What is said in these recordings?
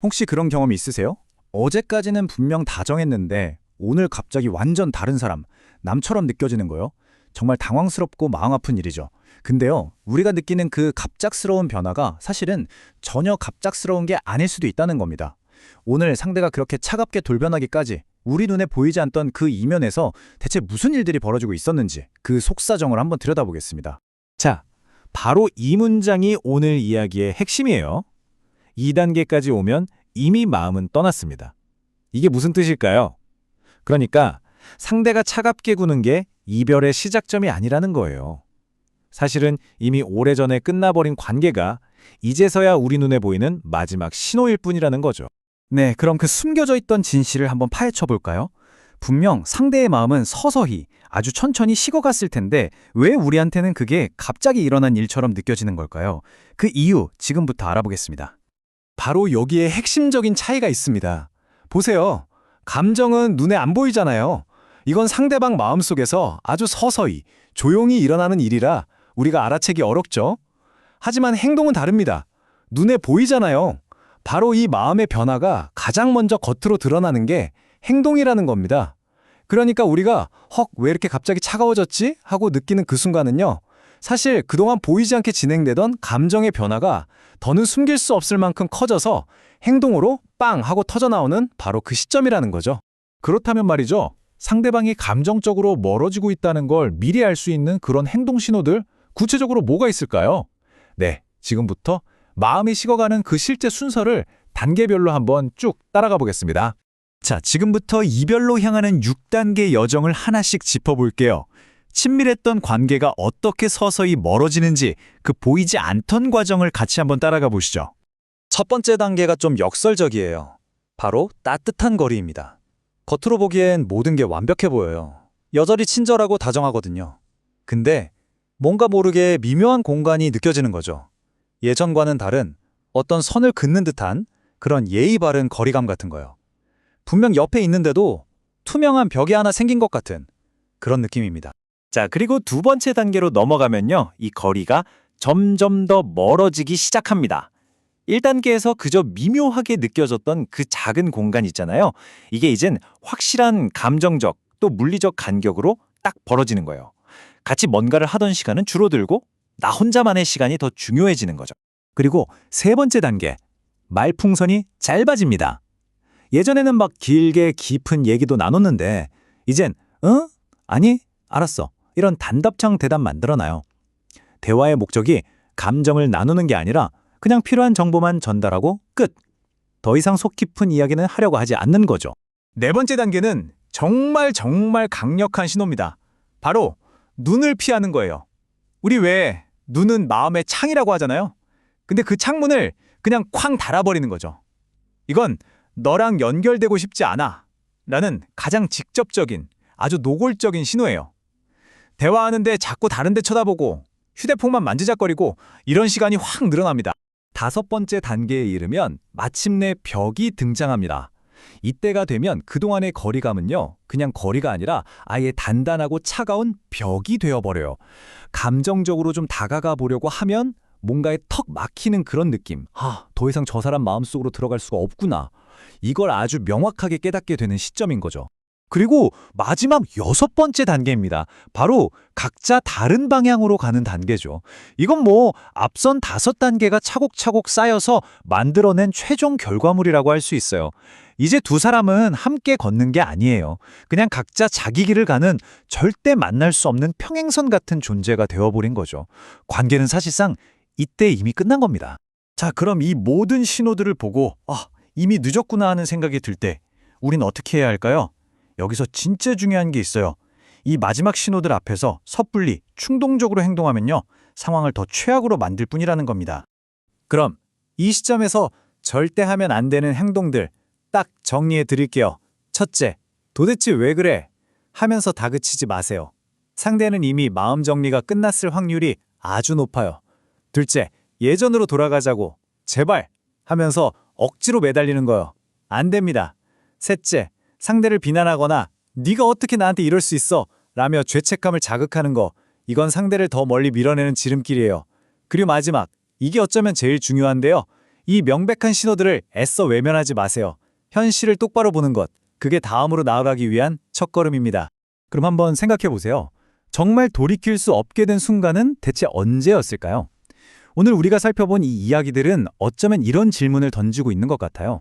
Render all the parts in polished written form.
혹시 그런 경험 있으세요? 어제까지는 분명 다정했는데 오늘 갑자기 완전 다른 사람, 남처럼 느껴지는 거요. 정말 당황스럽고 마음 아픈 일이죠. 근데요, 우리가 느끼는 그 갑작스러운 변화가 사실은 전혀 갑작스러운 게 아닐 수도 있다는 겁니다. 오늘 상대가 그렇게 차갑게 돌변하기까지 우리 눈에 보이지 않던 그 이면에서 대체 무슨 일들이 벌어지고 있었는지 그 속사정을 한번 들여다보겠습니다. 자, 바로 이 문장이 오늘 이야기의 핵심이에요. 2단계까지 오면 이미 마음은 떠났습니다. 이게 무슨 뜻일까요? 그러니까 상대가 차갑게 구는 게 이별의 시작점이 아니라는 거예요. 사실은 이미 오래전에 끝나버린 관계가 이제서야 우리 눈에 보이는 마지막 신호일 뿐이라는 거죠. 네, 그럼 그 숨겨져 있던 진실을 한번 파헤쳐 볼까요? 분명 상대의 마음은 서서히 아주 천천히 식어갔을 텐데 왜 우리한테는 그게 갑자기 일어난 일처럼 느껴지는 걸까요? 그 이유 지금부터 알아보겠습니다. 바로 여기에 핵심적인 차이가 있습니다. 보세요. 감정은 눈에 안 보이잖아요. 이건 상대방 마음속에서 아주 서서히, 조용히 일어나는 일이라 우리가 알아채기 어렵죠. 하지만 행동은 다릅니다. 눈에 보이잖아요. 바로 이 마음의 변화가 가장 먼저 겉으로 드러나는 게 행동이라는 겁니다. 그러니까 우리가 왜 이렇게 갑자기 차가워졌지? 하고 느끼는 그 순간은요. 사실 그동안 보이지 않게 진행되던 감정의 변화가 더는 숨길 수 없을 만큼 커져서 행동으로 빵 하고 터져나오는 바로 그 시점이라는 거죠. 그렇다면 말이죠. 상대방이 감정적으로 멀어지고 있다는 걸 미리 알 수 있는 그런 행동 신호들, 구체적으로 뭐가 있을까요? 네, 지금부터 마음이 식어가는 그 실제 순서를 단계별로 한번 쭉 따라가 보겠습니다. 자, 지금부터 이별로 향하는 6단계 여정을 하나씩 짚어볼게요. 친밀했던 관계가 어떻게 서서히 멀어지는지 그 보이지 않던 과정을 같이 한번 따라가 보시죠. 첫 번째 단계가 좀 역설적이에요. 바로 따뜻한 거리입니다. 겉으로 보기엔 모든 게 완벽해 보여요. 여전히 친절하고 다정하거든요. 근데 뭔가 모르게 미묘한 공간이 느껴지는 거죠. 예전과는 다른 어떤 선을 긋는 듯한 그런 예의 바른 거리감 같은 거요. 분명 옆에 있는데도 투명한 벽이 하나 생긴 것 같은 그런 느낌입니다. 자, 그리고 두 번째 단계로 넘어가면요. 이 거리가 점점 더 멀어지기 시작합니다. 1단계에서 그저 미묘하게 느껴졌던 그 작은 공간 있잖아요. 이게 이젠 확실한 감정적 또 물리적 간격으로 딱 벌어지는 거예요. 같이 뭔가를 하던 시간은 줄어들고 나 혼자만의 시간이 더 중요해지는 거죠. 그리고 세 번째 단계, 말풍선이 짧아집니다. 예전에는 막 길게 깊은 얘기도 나눴는데 이젠 응? 아니? 알았어. 이런 단답형 대답만 늘어나요. 대화의 목적이 감정을 나누는 게 아니라 그냥 필요한 정보만 전달하고 끝. 더 이상 속 깊은 이야기는 하려고 하지 않는 거죠. 네 번째 단계는 정말 강력한 신호입니다. 바로 눈을 피하는 거예요. 우리 왜 눈은 마음의 창이라고 하잖아요. 근데 그 창문을 그냥 쾅 닫아버리는 거죠. 이건 너랑 연결되고 싶지 않아 라는 가장 직접적인 아주 노골적인 신호예요. 대화하는데 자꾸 다른 데 쳐다보고 휴대폰만 만지작거리고 이런 시간이 확 늘어납니다. 다섯 번째 단계에 이르면 마침내 벽이 등장합니다. 이때가 되면 그동안의 거리감은요, 그냥 거리가 아니라 아예 단단하고 차가운 벽이 되어버려요. 감정적으로 좀 다가가 보려고 하면 뭔가에 턱 막히는 그런 느낌. 더 이상 저 사람 마음속으로 들어갈 수가 없구나. 이걸 아주 명확하게 깨닫게 되는 시점인 거죠. 그리고 마지막 여섯 번째 단계입니다. 바로 각자 다른 방향으로 가는 단계죠. 이건 앞선 5단계가 차곡차곡 쌓여서 만들어낸 최종 결과물이라고 할 수 있어요. 이제 두 사람은 함께 걷는 게 아니에요. 그냥 각자 자기 길을 가는 절대 만날 수 없는 평행선 같은 존재가 되어버린 거죠. 관계는 사실상 이때 이미 끝난 겁니다. 자, 그럼 이 모든 신호들을 보고 이미 늦었구나 하는 생각이 들 때 우린 어떻게 해야 할까요? 여기서 진짜 중요한 게 있어요. 이 마지막 신호들 앞에서 섣불리 충동적으로 행동하면요. 상황을 더 최악으로 만들 뿐이라는 겁니다. 그럼 이 시점에서 절대 하면 안 되는 행동들 딱 정리해 드릴게요. 첫째, 도대체 왜 그래? 하면서 다그치지 마세요. 상대는 이미 마음 정리가 끝났을 확률이 아주 높아요. 둘째, 예전으로 돌아가자고 제발 하면서 억지로 매달리는 거요. 안 됩니다. 셋째, 상대를 비난하거나 네가 어떻게 나한테 이럴 수 있어? 라며 죄책감을 자극하는 거. 이건 상대를 더 멀리 밀어내는 지름길이에요. 그리고 마지막, 이게 어쩌면 제일 중요한데요. 이 명백한 신호들을 애써 외면하지 마세요. 현실을 똑바로 보는 것, 그게 다음으로 나아가기 위한 첫걸음입니다. 그럼 한번 생각해 보세요. 정말 돌이킬 수 없게 된 순간은 대체 언제였을까요? 오늘 우리가 살펴본 이 이야기들은 어쩌면 이런 질문을 던지고 있는 것 같아요.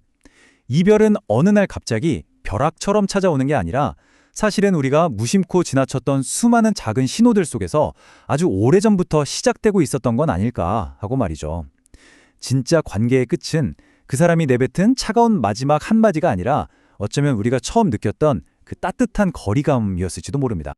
이별은 어느 날 갑자기 벼락처럼 찾아오는 게 아니라 사실은 우리가 무심코 지나쳤던 수많은 작은 신호들 속에서 아주 오래전부터 시작되고 있었던 건 아닐까 하고 말이죠. 진짜 관계의 끝은 그 사람이 내뱉은 차가운 마지막 한마디가 아니라 어쩌면 우리가 처음 느꼈던 그 따뜻한 거리감이었을지도 모릅니다.